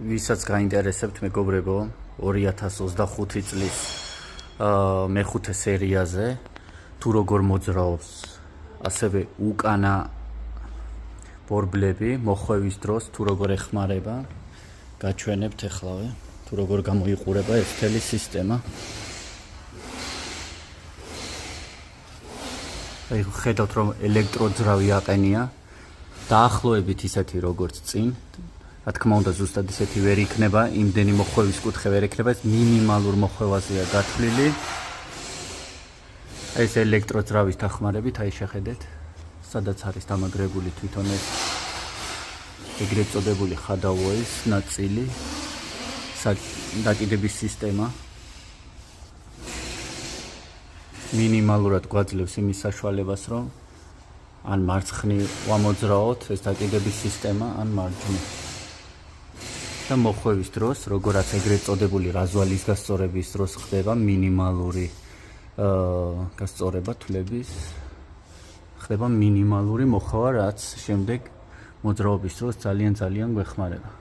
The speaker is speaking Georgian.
ვისაც გაინტერესებთ მეგობრებო 2025 წლის მეხუთე სერიაზე თუ როგორ მოძრაობს ასევე უკანა ბორბლები მოხვევის დროს თუ როგორ ეხმარება გაჩვენებთ ეხლავე თუ როგორ გამოიყურება ეს მთელი სისტემა. აი ხედავთ რომ ელექტროძრავი აყენია დაახლოებით ისეთი როგორც წინ. რა თქმა უნდა ზუსტად ისეთი ვერ იქნება, იმდენი მოხვევის კუთხე ვერ იქნება, ეს მინიმალურ მოხვევაზეა გათვლილი. ეს ელექტროძრავის დახმარებით, აი შეხედეთ, სადაც არის დამაგრებული თვითონ ეს ეგრეთ წოდებული ხადავოის ნაწილი, დაკიდების სისტემა. მინიმალურად გვაძლევს იმის საშუალებას, რომ ან მარცხნივ ვამოძრაოთ ეს დაკიდების სისტემა, ან მარჯვნივ. და მოხვევის დროს, როგორაც ეგრეთ წოდებული რაზვალის გასწორების დროს ხდება მინიმალური გასწორება თვლების, ხდება მინიმალური მოხვევა, რაც შემდეგ მოძრაობის დროს ძალიან გვეხმარება.